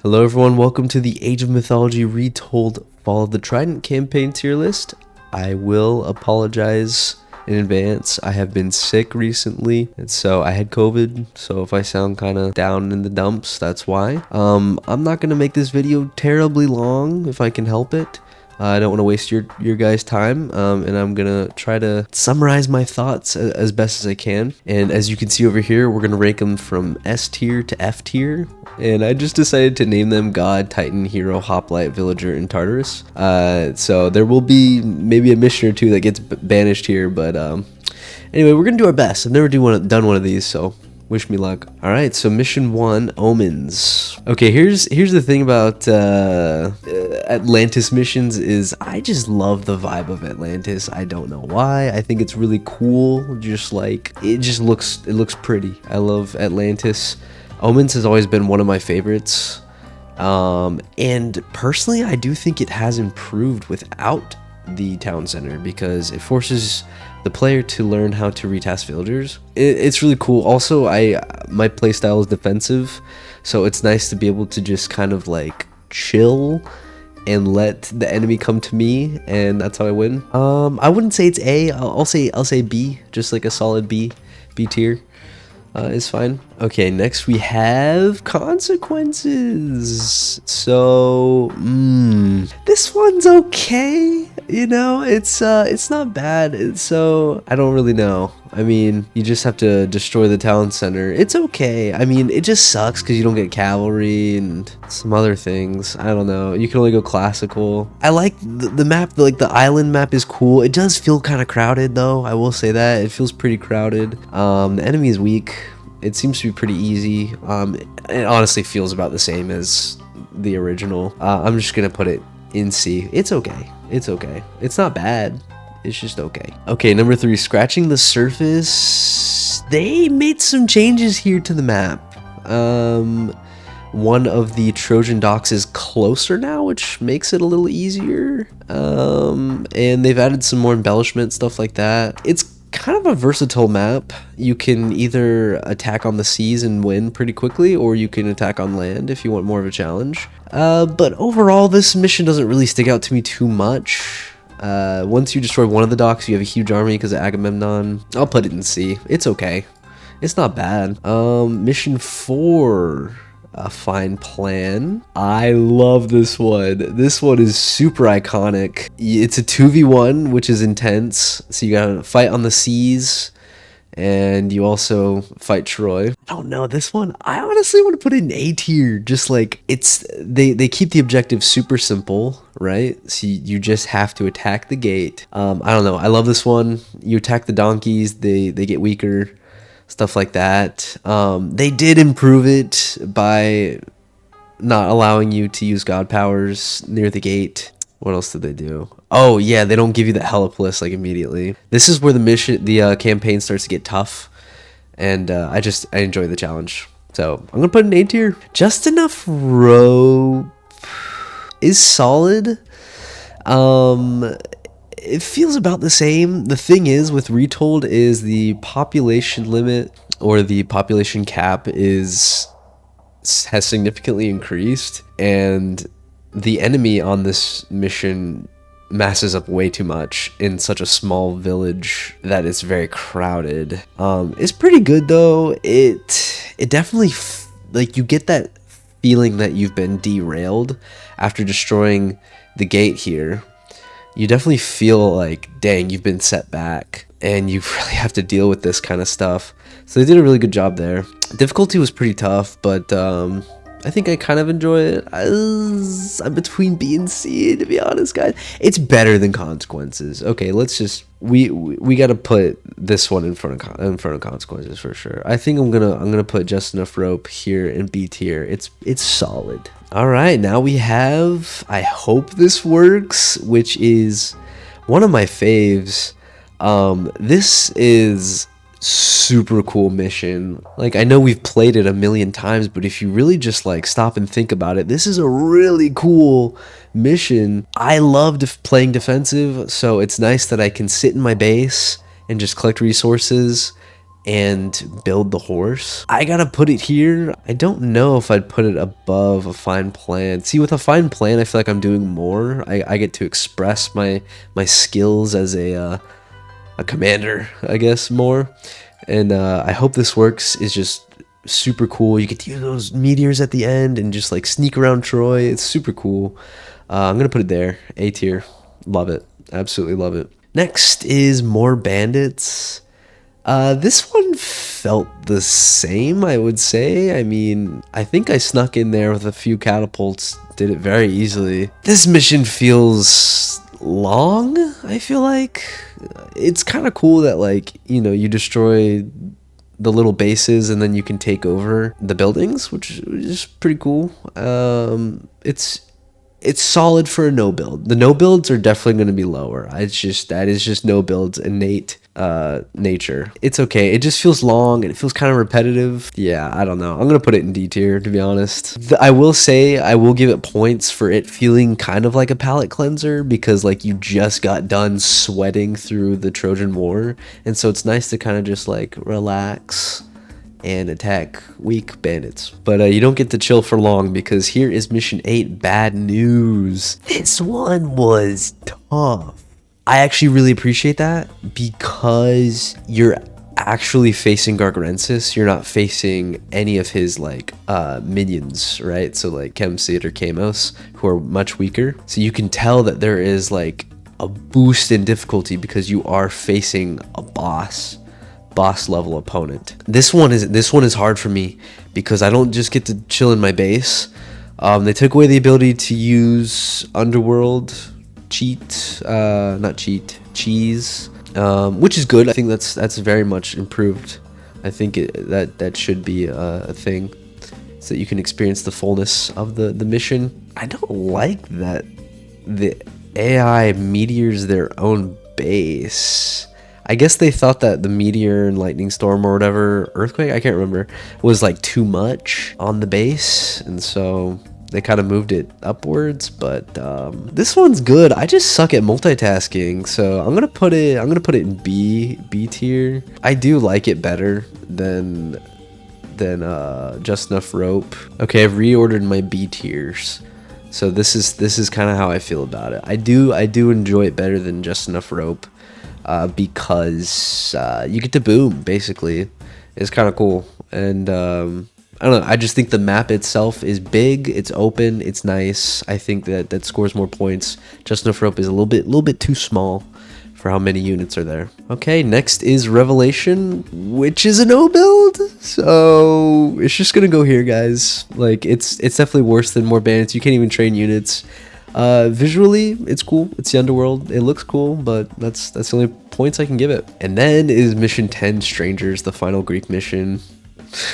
Hello everyone, welcome to the Age of Mythology Retold Fall of the Trident Campaign tier list. I will apologize in advance. I have been sick recently, and so I had COVID, so if I sound kind of down in the dumps, that's why. I'm not going to make this video terribly long if I can help it. I don't want to waste your guys' time, and I'm going to try to summarize my thoughts as best as I can. And as you can see over here, we're going to rank them from S tier to F tier. And I just decided to name them God, Titan, Hero, Hoplite, Villager, and Tartarus. So there will be maybe a mission or two that gets banished here, but anyway, we're going to do our best. I've never done one of these, so wish me luck. All right, so mission 1, Omens. Okay, here's the thing about Atlantis missions is I just love the vibe of Atlantis. I don't know why. I think it's really cool. Just like it looks pretty. I love Atlantis. Omens has always been one of my favorites. And personally, I do think it has improved without the town center because it forces the player to learn how to retask villagers. It's really cool. Also, my playstyle is defensive, so it's nice to be able to just kind of like chill and let the enemy come to me, and that's how I win. I wouldn't say it's A. I'll say B, just like a solid B tier. Is fine. Okay, next we have Consequences. So, this one's okay. You know, it's not bad. So I don't really know. I mean, you just have to destroy the town center. It's okay. I mean, it just sucks because you don't get cavalry and some other things. I don't know. You can only go classical. I like the map. Like the island map is cool. It does feel kind of crowded though. I will say that it feels pretty crowded. The enemy is weak. It seems to be pretty easy. It honestly feels about the same as the original. I'm just gonna put it in C. It's okay. It's okay. It's not bad. It's just okay. Okay, number 3, Scratching the Surface. They made some changes here to the map. One of the Trojan docks is closer now, which makes it a little easier. And they've added some more embellishment, stuff like that. It's kind of a versatile map. You can either attack on the seas and win pretty quickly, or you can attack on land if you want more of a challenge. But overall, this mission doesn't really stick out to me too much. Once you destroy one of the docks, you have a huge army because of Agamemnon. I'll put it in C. It's okay. It's not bad. Mission 4. A Fine Plan. I love this one. This one is super iconic. It's a 2v1, which is intense. So you gotta fight on the seas, and you also fight Troy. I don't know, this one, I honestly want to put it in A tier. Just like, they keep the objective super simple, right? So you just have to attack the gate. I don't know, I love this one. You attack the donkeys, they get weaker. Stuff like that. They did improve it by not allowing you to use god powers near the gate. What else did they do? Oh yeah, they don't give you the Helipolis like immediately. This is where the campaign starts to get tough, and I enjoy the challenge. So I'm gonna put an A tier. Just Enough Rope is solid. It feels about the same. The thing is with Retold is the population limit or the population cap has significantly increased, and the enemy on this mission masses up way too much in such a small village that it's very crowded. It's pretty good though. It definitely like you get that feeling that you've been derailed after destroying the gate here. You definitely feel like, dang, you've been set back and you really have to deal with this kind of stuff. So they did a really good job there. Difficulty was pretty tough, but I think I kind of enjoy it. I'm between B and C, to be honest, guys. It's better than Consequences. Okay, let's just we got to put this one in front of Consequences for sure. I think I'm gonna put Just Enough Rope here in B tier. It's solid. All right, now we have I Hope This Works, which is one of my faves. This is super cool mission. Like, I know we've played it a million times, but if you really just like stop and think about it, this is a really cool mission. I love playing defensive, so it's nice that I can sit in my base and just collect resources and build the horse. I gotta put it here. I don't know if I'd put it above a fine plan. See, with a fine plan, I feel like I'm doing more. I get to express my skills as a commander, I guess, more. And I hope this works. Is just super cool. You get to use those meteors at the end and just like sneak around Troy. It's super cool. I'm gonna put it there, A tier. Love it, absolutely love it. Next is more bandits. This one felt the same, I would say. I mean, I think I snuck in there with a few catapults, did it very easily. This mission feels long, I feel like. It's kind of cool that, like, you know, you destroy the little bases and then you can take over the buildings, which is pretty cool. It's solid for a no build. The no builds are definitely going to be lower. That is just no build's innate nature. It's okay. It just feels long and it feels kind of repetitive. Yeah, I don't know. I'm going to put it in D tier, to be honest. I will say I will give it points for it feeling kind of like a palate cleanser, because like you just got done sweating through the Trojan War, and so it's nice to kind of just like relax and attack weak bandits. But you don't get to chill for long, because here is mission 8, Bad News. This one was tough. I actually really appreciate that, because you're actually facing Gargarensis. You're not facing any of his like minions, right? So like Kemsid or Kamos, who are much weaker. So you can tell that there is like a boost in difficulty because you are facing a boss level opponent. This one is hard for me because I don't just get to chill in my base. They took away the ability to use Underworld cheese, which is good. I think that's very much improved. I think that should be a thing, so that you can experience the fullness of the mission. I don't like that the AI meteors their own base. I guess they thought that the meteor and lightning storm or whatever, earthquake, I can't remember, was like too much on the base, and so they kind of moved it upwards. But this one's good. I just suck at multitasking, so I'm gonna put it in B tier. I do like it better than Just Enough Rope. Okay, I've reordered my B tiers. So this is kind of how I feel about it. I do enjoy it better than Just Enough Rope, because you get to boom, basically. It's kind of cool. And I don't know, I just think the map itself is big, it's open, it's nice. I think that scores more points. Just Enough Rope is a little bit too small for how many units are there. Okay, next is Revelation, which is a no build, so it's just gonna go here, guys. Like, it's definitely worse than More Bandits. You can't even train units. Visually, it's cool. It's the Underworld. It looks cool, but that's the only points I can give it. And then is mission 10, Strangers, the final Greek mission.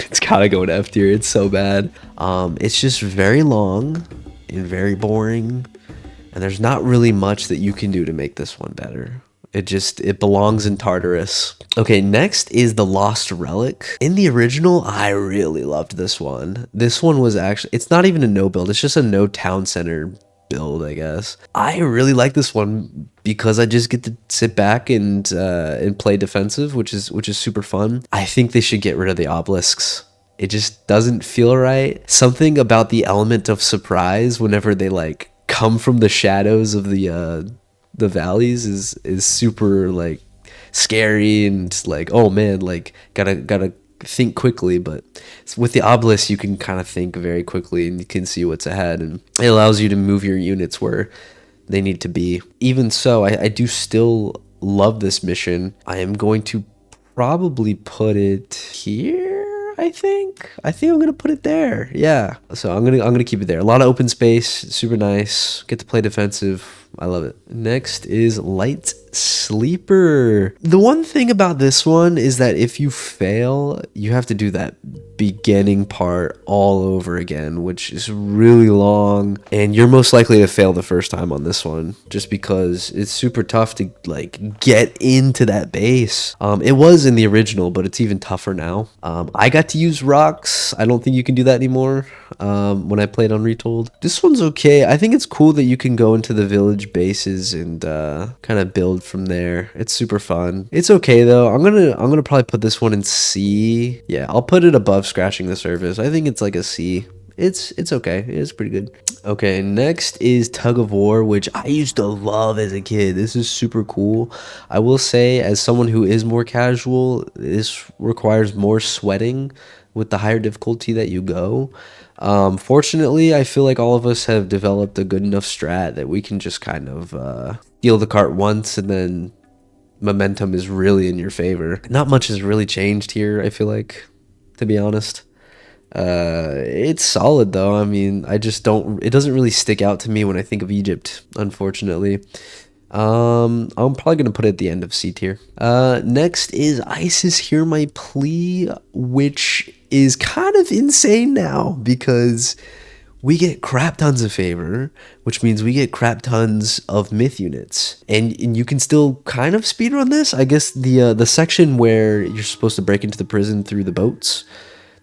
It's gotta go in F tier. It's so bad. It's just very long and very boring, and there's not really much that you can do to make this one better. It belongs in Tartarus. Okay, next is the Lost Relic. In the original, I really loved this one. This one was actually, it's not even a no build. It's just a no town center build, I guess. I really like this one because I just get to sit back and play defensive, which is super fun. I think they should get rid of the obelisks. It just doesn't feel right. Something about the element of surprise whenever they like come from the shadows of the valleys is super like scary, and like, oh man, like gotta think quickly. But with the obelisk you can kind of think very quickly and you can see what's ahead, and it allows you to move your units where they need to be. Even so, I do still love this mission. I am going to probably put it here. I think I'm gonna put it there. Yeah, so I'm gonna keep it there. A lot of open space, super nice. Get to play defensive. I love it. Next is Light Sleeper. The one thing about this one is that if you fail, you have to do that beginning part all over again, which is really long, and you're most likely to fail the first time on this one just because it's super tough to like get into that base. It was in the original, but it's even tougher now. I got to use rocks. I don't think you can do that anymore when I played on Retold. This one's okay. I think it's cool that you can go into the village establish bases and kind of build from there. It's super fun. It's okay though. I'm gonna probably put this one in C. Yeah, I'll put it above Scratching the Surface. I think it's like a C. It's okay. It's pretty good. Okay, next is Tug of War, which I used to love as a kid. This is super cool. I will say, as someone who is more casual, this requires more sweating with the higher difficulty that you go. Fortunately, I feel like all of us have developed a good enough strat that we can just kind of steal the cart once, and then momentum is really in your favor. Not much has really changed here, I feel like, to be honest. It's solid though. I mean, it doesn't really stick out to me when I think of Egypt, unfortunately. I'm probably gonna put it at the end of C tier. Next is Isis Hear My Plea, which is kind of insane now because we get crap tons of favor, which means we get crap tons of myth units, and you can still kind of speedrun this. I guess the section where you're supposed to break into the prison through the boats,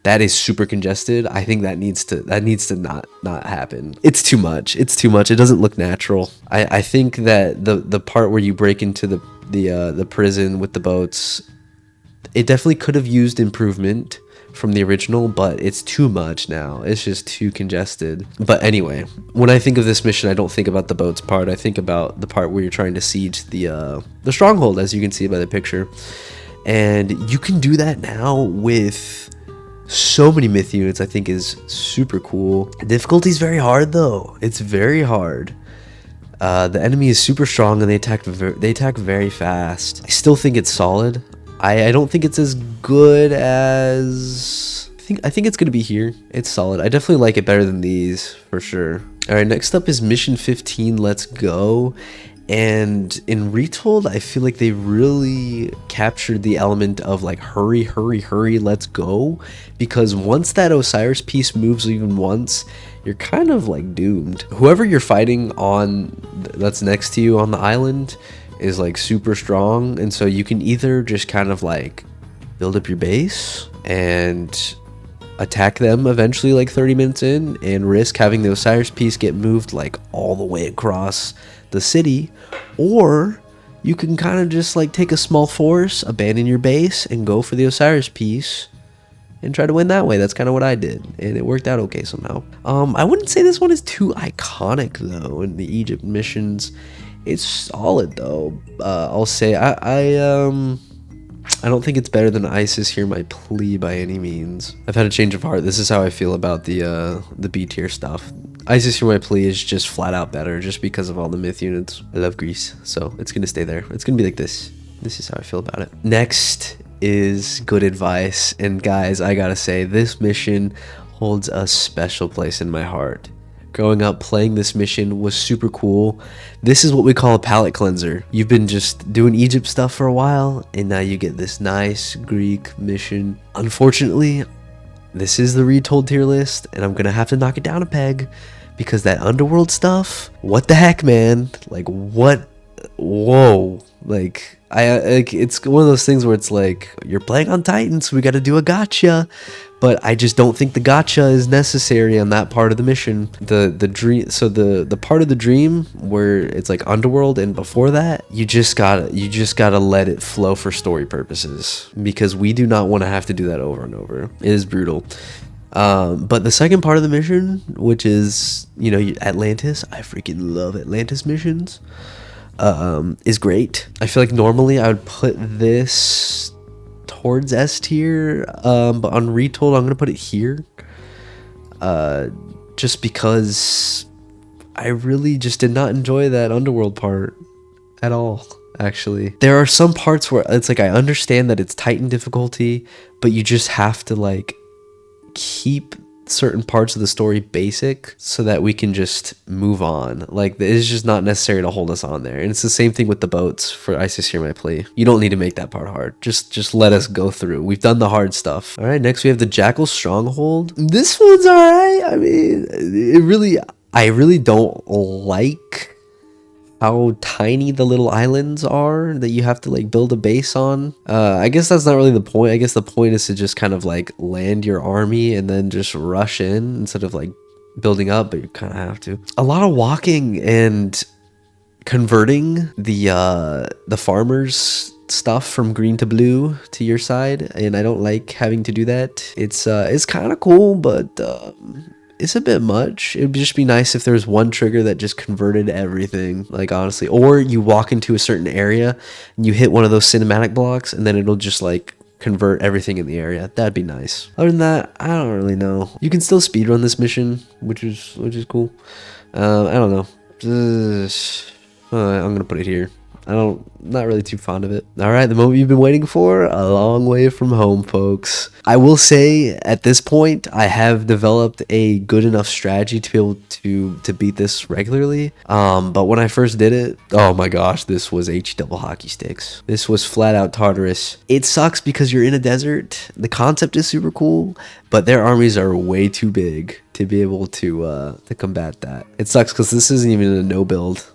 that is super congested. I think that needs to not happen. It's too much. It's too much. It doesn't look natural. I think that the part where you break into the prison with the boats, it definitely could have used improvement from the original, but it's too much now. It's just too congested. But anyway, when I think of this mission, I don't think about the boats part. I think about the part where you're trying to siege the stronghold, as you can see by the picture. And you can do that now with so many myth units. I think is super cool. Difficulty is very hard though. It's very hard. The enemy is super strong and they attack very fast. I still think it's solid. I don't think it's as good as I think it's gonna be here. It's solid. I definitely like it better than these for sure. All right, next up is Mission 15. Let's go. And in Retold, I feel like they really captured the element of like hurry, hurry, hurry, let's go. Because once that Osiris piece moves even once, you're kind of like doomed. Whoever you're fighting on that's next to you on the island is like super strong. And so you can either just kind of like build up your base and attack them eventually like 30 minutes in and risk having the Osiris piece get moved like all the way across the city, or you can kind of just like take a small force, abandon your base, and go for the Osiris piece and try to win that way. That's kind of what I did, and it worked out okay somehow. I wouldn't say this one is too iconic though in the Egypt missions. It's solid though. I'll say I don't think it's better than Isis Hear My Plea by any means. I've had a change of heart. This is how I feel about the B tier stuff. Isis Hear My Plea is just flat out better just because of all the myth units. I love Greece, so it's gonna stay there. It's gonna be like this. This is how I feel about it. Next is Good Advice, and guys, I gotta say, this mission holds a special place in my heart. Growing up, playing this mission was super cool. This is what we call a palate cleanser. You've been just doing Egypt stuff for a while, and now you get this nice Greek mission. Unfortunately, this is the Retold tier list, and I'm gonna have to knock it down a peg, because that underworld stuff, what the heck, man? Like, what? Whoa. Like, it's one of those things where it's like, you're playing on Titan, so we gotta do a gotcha. But I just don't think the gotcha is necessary on that part of the mission. The dream, so the part of the dream where it's like underworld and before that, you just gotta let it flow for story purposes, because we do not want to have to do that over and over. It is brutal. But the second part of the mission, which is, you know, Atlantis, I freaking love Atlantis missions, is great. I feel like normally I would put this towards S tier, but on Retold I'm gonna put it here, just because I really just did not enjoy that underworld part at all. Actually, there are some parts where it's like I understand that it's Titan difficulty, but you just have to like keep certain parts of the story basic so that we can just move on. Like, it's just not necessary to hold us on there. And it's the same thing with the boats for Isis Hear My Plea. You don't need to make that part hard. Just let us go through. We've done the hard stuff. All right, next we have the Jackal Stronghold. This one's all right. I mean, I really don't like how tiny the little islands are that you have to like build a base on. I guess that's not really the point. I guess the point is to just kind of like land your army and then just rush in instead of like building up, but you kind of have to. A lot of walking and converting the farmers stuff from green to blue to your side, and I don't like having to do that. It's kind of cool, but it's a bit much. It would just be nice if there was one trigger that just converted everything, like, honestly. Or you walk into a certain area and you hit one of those cinematic blocks and then it'll just like convert everything in the area. That'd be nice. Other than that, I don't really know. You can still speedrun this mission, which is cool. I don't know. I'm gonna put it here. Not really too fond of it. All right, the moment you've been waiting for, a long way from home, folks. I will say at this point, I have developed a good enough strategy to be able to beat this regularly. But when I first did it, oh my gosh, this was HE double hockey sticks. This was flat out Tartarus. It sucks because you're in a desert. The concept is super cool, but their armies are way too big to be able to combat that. It sucks because this isn't even a no build.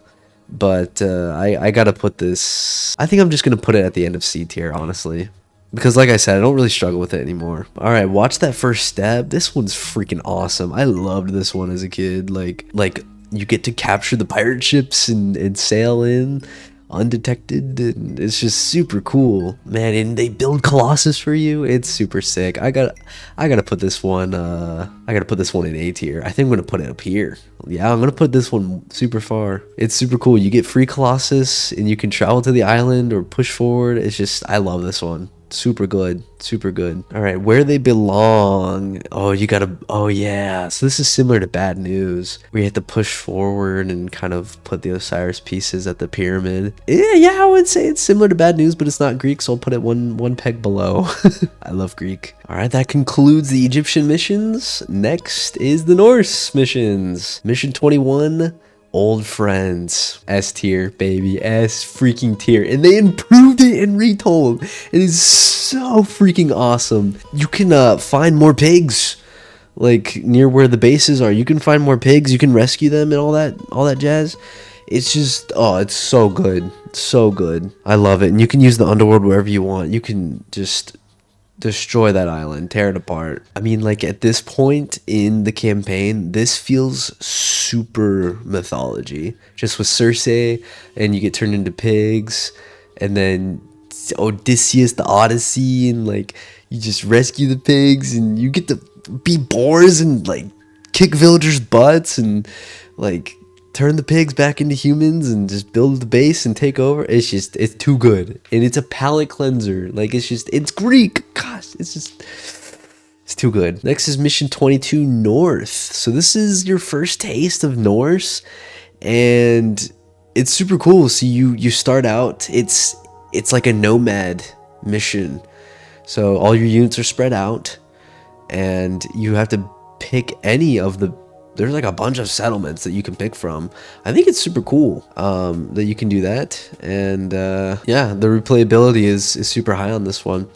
But I gotta put this, I think I'm just gonna put it at the end of C tier, honestly, because like I said, I don't really struggle with it anymore. All right, watch that first step. This one's freaking awesome. I loved this one as a kid. Like you get to capture the pirate ships and sail in undetected, and it's just super cool, man. And they build Colossus for you. It's super sick. I gotta put this one in A tier. I think I'm gonna put it up here. Yeah, I'm gonna put this one super far. It's super cool. You get free Colossus and you can travel to the island or push forward. It's just, I love this one. Super good, super good. All right, where they belong. Oh, oh yeah, so this is similar to Bad News, where you have to push forward and kind of put the Osiris pieces at the pyramid. Yeah, I would say it's similar to Bad News, but it's not Greek, so I'll put it one peg below. I love Greek. All right, that concludes the Egyptian missions. Next is the Norse missions. Mission 21. Old Friends. S tier, baby. S freaking tier. And they improved it in Retold. It is so freaking awesome. You can find more pigs, like near where the bases are. You can find more pigs. You can rescue them and all that jazz. It's just, oh, it's so good. So good. I love it. And you can use the underworld wherever you want. You can just destroy that island, tear it apart. I mean, like, at this point in the campaign, this feels super mythology, just with Circe, and you get turned into pigs, and then Odysseus, the Odyssey, and like you just rescue the pigs, and you get to be boars and like kick villagers' butts and like turn the pigs back into humans and just build the base and take over. It's too good. And it's a palate cleanser. Like, it's Greek. Gosh, it's too good. Next is Mission 22 North. So this is your first taste of Norse, and it's super cool. So you start out, it's like a nomad mission. So all your units are spread out, and you have to pick any of there's like a bunch of settlements that you can pick from. I think it's super cool that you can do that. And yeah, the replayability is super high on this one.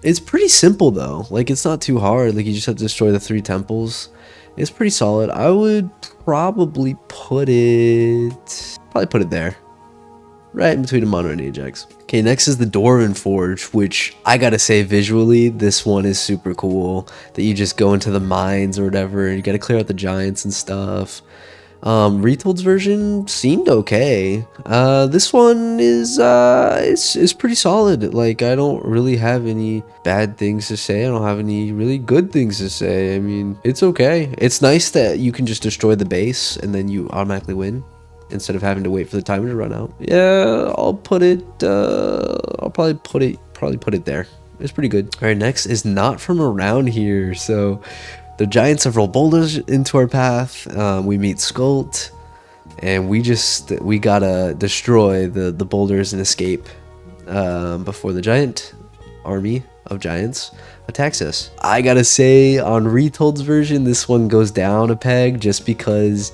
It's pretty simple though. Like, it's not too hard. Like, you just have to destroy the 3 temples. It's pretty solid. I would probably put it there. Right in between Amano and Ajax. Okay, next is the Dwarven Forge, which I gotta say, visually, this one is super cool. That you just go into the mines or whatever, and you gotta clear out the giants and stuff. Retold's version seemed okay. This one is pretty solid. Like, I don't really have any bad things to say. I don't have any really good things to say. I mean, it's okay. It's nice that you can just destroy the base and then you automatically win, instead of having to wait for the timer to run out. Yeah, I'll probably put it there. It's pretty good. All right, next is not from around here. So the giants have rolled boulders into our path. We meet Skult, and we gotta destroy the boulders and escape before the giant army of giants attacks us. I gotta say, on Retold's version, this one goes down a peg just because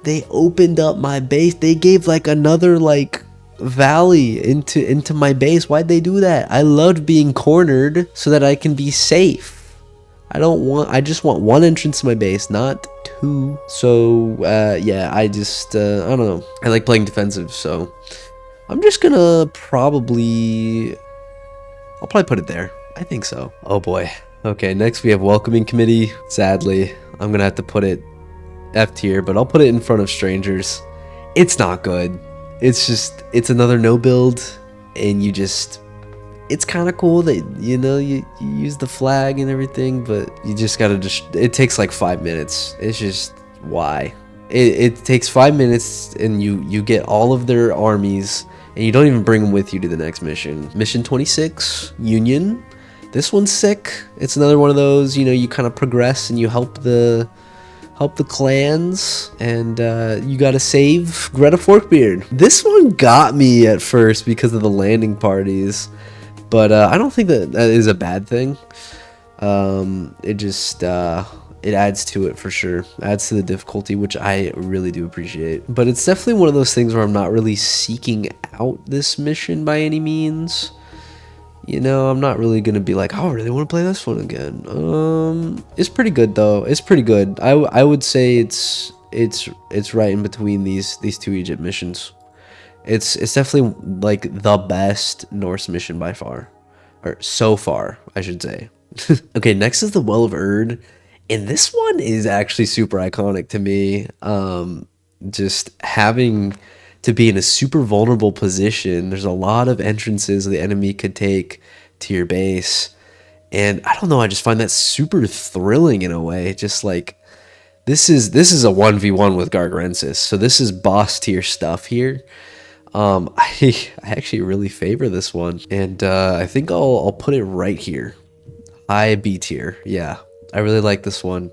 they opened up my base. They gave like another like valley into my base. Why'd they do that? I loved being cornered so that I can be safe. I just want one entrance to my base, not 2. So yeah, I don't know. I like playing defensive, so I'm just gonna I'll probably put it there. I think so. Oh boy. Okay, next we have Welcoming Committee. Sadly, I'm gonna have to put it F tier, but I'll put it in front of Strangers. It's not good. It's another no build, and it's kind of cool that, you know, you use the flag and everything, but you just gotta it takes like 5 minutes. It's just, why? It takes 5 minutes, and you get all of their armies, and you don't even bring them with you to the next mission. Mission 26, Union. This one's sick. It's another one of those, you know, you kind of progress and you help the clans, and you gotta save Greta Forkbeard. This one got me at first because of the landing parties, but I don't think that is a bad thing. It just it adds to it for sure. Adds to the difficulty, which I really do appreciate. But it's definitely one of those things where I'm not really seeking out this mission by any means. You know, I'm not really gonna be like, oh, I really want to play this one again. It's pretty good though. It's pretty good. I would say it's right in between these two Egypt missions. It's definitely like the best Norse mission by far, or so far, I should say. Okay, next is the Well of Erd, and this one is actually super iconic to me. Just having to be in a super vulnerable position. There's a lot of entrances the enemy could take to your base, and I don't know, I just find that super thrilling in a way. Just like, this is a 1v1 with Gargarensis, so this is boss tier stuff here. I actually really favor this one, and I think I'll put it right here, high B tier. Yeah, I really like this one.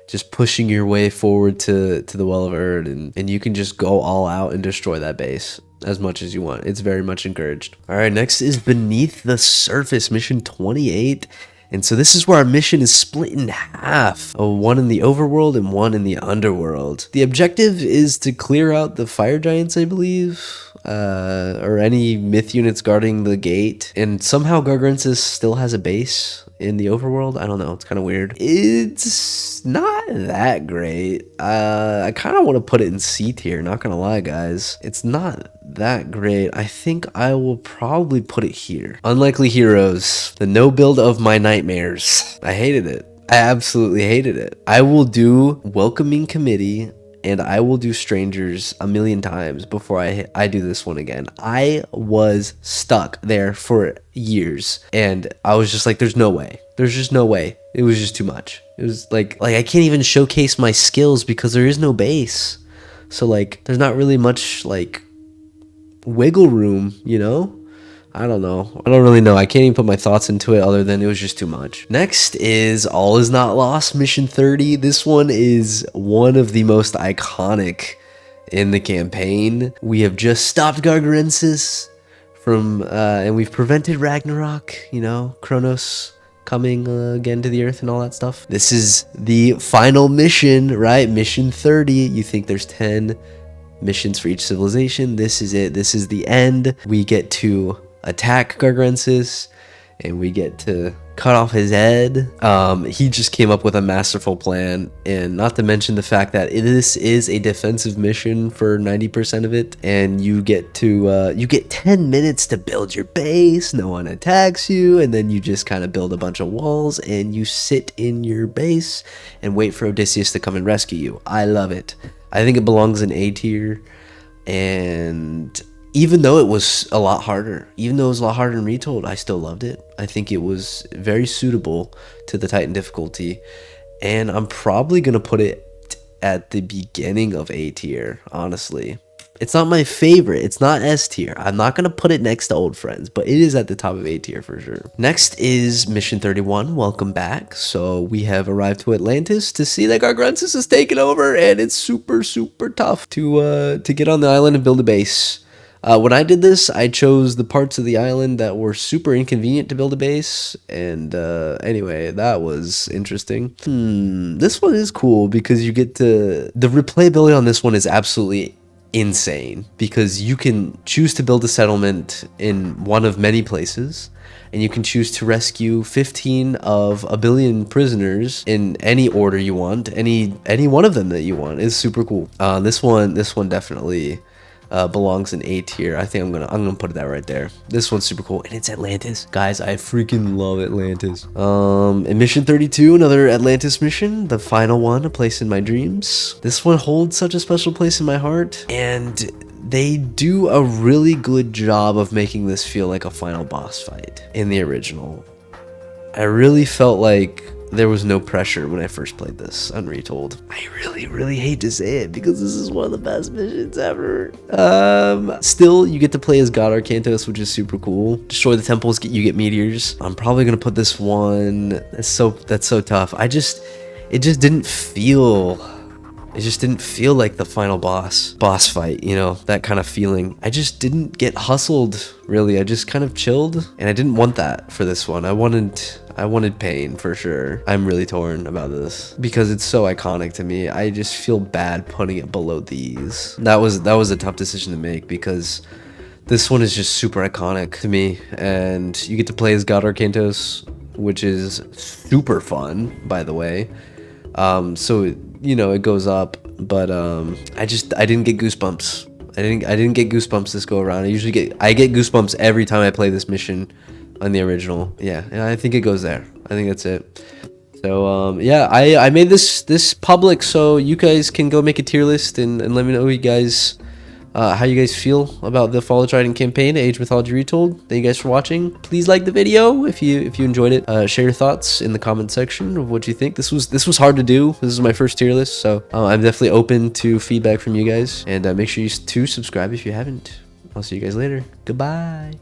Just pushing your way forward to the Well of Erd, and you can just go all out and destroy that base as much as you want. It's very much encouraged. All right, next is Beneath the Surface, mission 28. And so this is where our mission is split in half, one in the overworld and one in the underworld. The objective is to clear out the fire giants, I believe, or any myth units guarding the gate. And somehow Gargarensis still has a base in the overworld. I don't know, it's kind of weird. It's not that great. I kind of want to put it in C tier, not gonna lie, guys. It's not that great. I think I will probably put it here. Unlikely Heroes, the no build of my nightmares. I hated it. I absolutely hated it. I will do Welcoming Committee, and I will do Strangers a million times before I do this one again. I was stuck there for years, and I was just like, there's no way. There's just no way. It was just too much. It was like I can't even showcase my skills because there is no base. So like, there's not really much like wiggle room, you know? I don't know. I don't really know. I can't even put my thoughts into it other than it was just too much. Next is All Is Not Lost, mission 30. This one is one of the most iconic in the campaign. We have just stopped Gargarensis from, and we've prevented Ragnarok, you know, Kronos coming again to the earth and all that stuff. This is the final mission, right? Mission 30. You think there's 10 missions for each civilization. This is it. This is the end. We get to attack Gargarensis, and we get to cut off his head. He just came up with a masterful plan, and not to mention the fact that this is a defensive mission for 90% of it, and you get to you get 10 minutes to build your base. No one attacks you, and then you just kind of build a bunch of walls, and you sit in your base and wait for Odysseus to come and rescue you. I love it. I think it belongs in A tier, and even though it was a lot harder, in Retold, I still loved it. I think it was very suitable to the Titan difficulty, and I'm probably going to put it at the beginning of A tier, honestly. It's not my favorite. It's not S tier. I'm not going to put it next to Old Friends, but it is at the top of A tier for sure. Next is Mission 31. Welcome back. So we have arrived to Atlantis to see that Gargarensis is taken over, and it's super, super tough to get on the island and build a base. When I did this, I chose the parts of the island that were super inconvenient to build a base, and anyway, that was interesting. This one is cool because you get to... The replayability on this one is absolutely insane, because you can choose to build a settlement in one of many places, and you can choose to rescue 15 of a billion prisoners in any order you want. Any one of them that you want is super cool. This one definitely belongs in A tier. I think I'm gonna put that right there. This one's super cool, and it's Atlantis, guys. I freaking love Atlantis. In mission 32, another Atlantis mission, the final one, A Place in My Dreams. This one holds such a special place in my heart, and they do a really good job of making this feel like a final boss fight in the original. I really felt like there was no pressure when I first played this on Retold. I really hate to say it because this is one of the best missions ever. Still, you get to play as Gargarensis, which is super cool. Destroy the temples, you get meteors. I'm probably gonna put this one. That's so tough. It just didn't feel like the final boss fight, you know, that kind of feeling. I just didn't get hustled, really. I just kind of chilled, and I didn't want that for this one. I wanted pain for sure. I'm really torn about this because it's so iconic to me. I just feel bad putting it below these. That was a tough decision to make because this one is just super iconic to me, and you get to play as Gargarensis, which is super fun, by the way. So you know, it goes up, but I didn't get goosebumps. I didn't get goosebumps this go around. I get goosebumps every time I play this mission on the original. Yeah, and I think it goes there. I think that's it. So yeah, I made this public so you guys can go make a tier list and let me know how you guys feel about the Fall of Trident campaign, Age of Mythology Retold. Thank you guys for watching. Please like the video if you enjoyed it. Share your thoughts in the comment section of what you think. This was hard to do. This is my first tier list, so I'm definitely open to feedback from you guys. And make sure to subscribe if you haven't. I'll see you guys later. Goodbye.